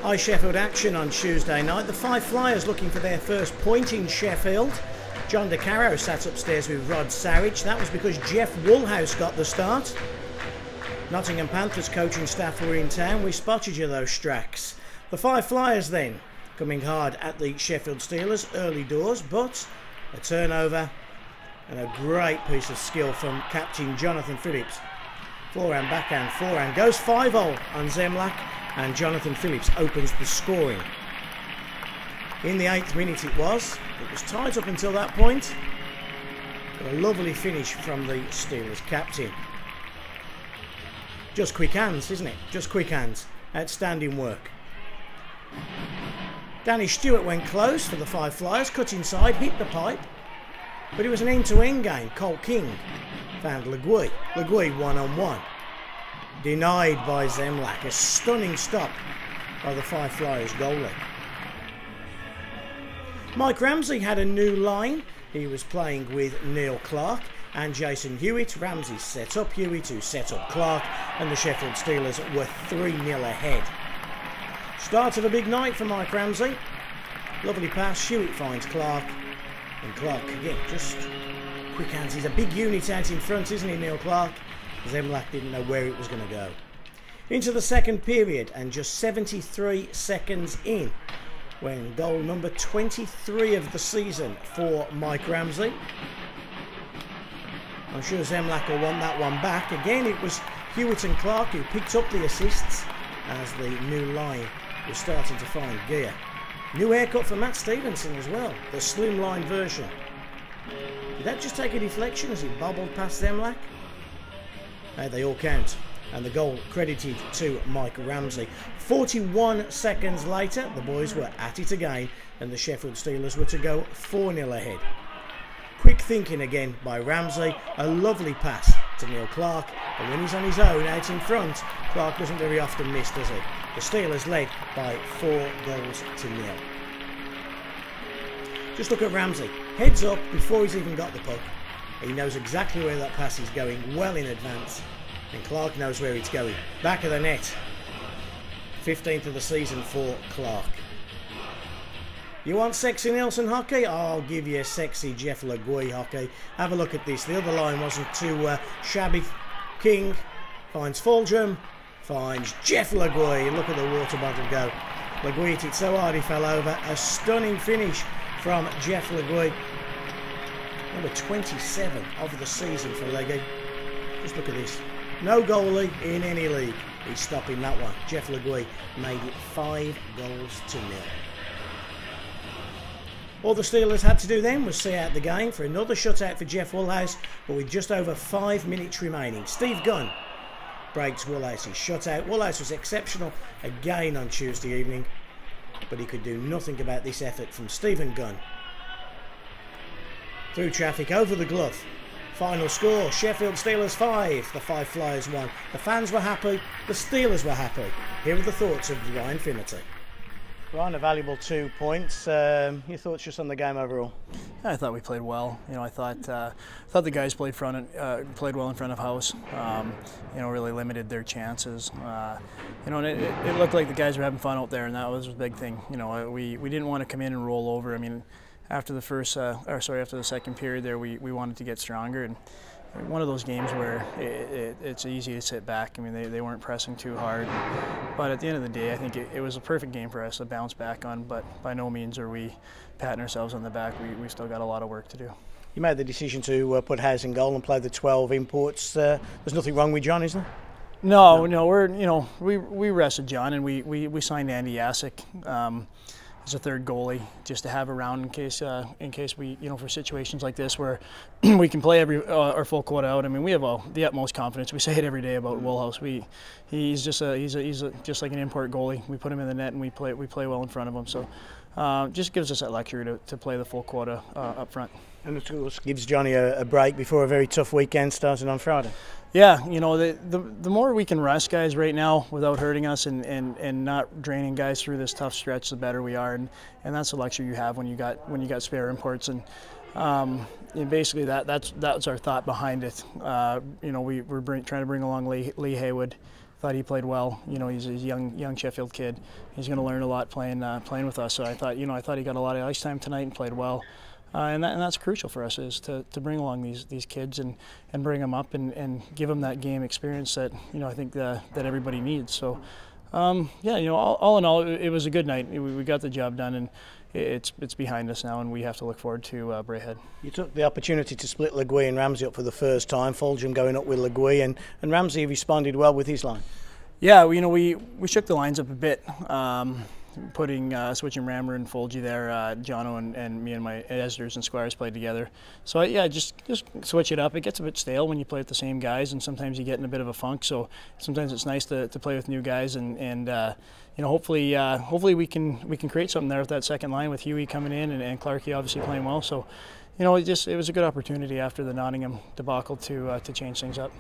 High Sheffield action on Tuesday night. The Fife Flyers looking for their first point in Sheffield. John DeCaro sat upstairs with Rod Sarich. That was because Jeff Woolhouse got the start. Nottingham Panthers coaching staff were in town. We spotted you those stracks. The Fife Flyers then coming hard at the Sheffield Steelers early doors, but a turnover and a great piece of skill from captain Jonathan Phillips. Forehand, backhand, forehand. Goes 5-0 on Zemlak, and Jonathan Phillips opens the scoring. In the 8th minute it was tight up until that point. But a lovely finish from the Steelers captain. Just quick hands, isn't it? Just quick hands. Outstanding work. Danny Stewart went close for the Fife Flyers, cut inside, hit the pipe. But it was an end-to-end game. Colt King found Legui. Legui one-on-one. Denied by Zemlak. A stunning stop by the Fife Flyers goalie. Mike Ramsey had a new line. He was playing with Neil Clark and Jason Hewitt. Ramsey set up Hewitt, who set up Clark, and the Sheffield Steelers were 3-0 ahead. Start of a big night for Mike Ramsey. Lovely pass. Hewitt finds Clark, and Clark again just quick hands. He's a big unit out in front, isn't he, Neil Clark? Zemlak didn't know where it was going to go. Into the second period, and just 73 seconds in, when goal number 23 of the season for Mike Ramsey. I'm sure Zemlak will want that one back. Again, it was Hewitt and Clark who picked up the assists as the new line was starting to find gear. New haircut for Matt Stevenson as well, the slimline version. Did that just take a deflection as it bobbled past Zemlak? They all count, and the goal credited to Mike Ramsey. 41 seconds later, the boys were at it again, and the Sheffield Steelers were to go 4-0 ahead. Quick thinking again by Ramsey, a lovely pass to Neil Clark, and when he's on his own out in front, Clark doesn't very often miss, does he? The Steelers led by 4-0. Just look at Ramsey, heads up before he's even got the puck. He knows exactly where that pass is going well in advance, and Clark knows where it's going. Back of the net. 15th of the season for Clark. You want sexy Nelson hockey? I'll give you sexy Jeff Legui hockey. Have a look at this. The other line wasn't too shabby. King finds Fulgham, finds Jeff Legui. Look at the water bottle go. Legui hit it so hard he fell over. A stunning finish from Jeff Legui. Number 27 of the season for Legui. Just look at this. No goalie in any league is stopping that one. Jeff Legui made it 5-0. All the Steelers had to do then was see out the game for another shutout for Jeff Woolhouse, but with just over 5 minutes remaining. Steve Gunn breaks Woolhouse's shutout. Woolhouse was exceptional again on Tuesday evening, but he could do nothing about this effort from Stephen Gunn. Through traffic, over the glove. Final score, Sheffield Steelers 5, the Fife Flyers 1. The fans were happy, the Steelers were happy. Here are the thoughts of Ryan Finnerty. Ryan, a valuable 2 points. Your thoughts just on the game overall? I thought we played well. You know, I thought the guys played well in front of house. You know, really limited their chances. You know, and it looked like the guys were having fun out there, and that was a big thing. You know, we didn't want to come in and roll over. I mean, after the second period there, we wanted to get stronger, and one of those games where it's easy to sit back. I mean, they weren't pressing too hard, but at the end of the day, I think it was a perfect game for us to bounce back on, but by no means are we patting ourselves on the back. We still got a lot of work to do. You made the decision to put House in goal and play the 12 imports. There's nothing wrong with John, is there? No, we rested John, and we signed Andy Yasek as a third goalie, just to have around in case we, you know, for situations like this where we can play our full quota out. I mean, we have the utmost confidence. We say it every day about Woolhouse. He's just like an import goalie. We put him in the net and we play well in front of him. So just gives us that luxury to play the full quota up front. And of course gives Johnny a break before a very tough weekend starting on Friday. Yeah, you know, the more we can rest guys right now without hurting us and not draining guys through this tough stretch, the better we are, and that's the luxury you have when you got spare imports, and basically that's our thought behind it. You know, we're trying to bring along Lee Haywood. thought he played well. You know, he's a young Sheffield kid. He's going to learn a lot playing with us. So I thought he got a lot of ice time tonight and played well. And that's crucial for us, is to bring along these kids and bring them up and give them that game experience that I think that everybody needs. So yeah, all in all, it was a good night. We got the job done, and it's behind us now, and we have to look forward to Braehead. You took the opportunity to split Legui and Ramsey up for the first time. Fulgham going up with Legui, and Ramsey responded well with his line. Yeah, we shook the lines up a bit. Switching Rammer and Fulgy there, Jono and me and my Esders and Squires played together. So yeah, just switch it up. It gets a bit stale when you play with the same guys, and sometimes you get in a bit of a funk. So sometimes it's nice to play with new guys, and hopefully we can create something there with that second line with Huey coming in and Clarkey obviously playing well. So it was a good opportunity after the Nottingham debacle to change things up.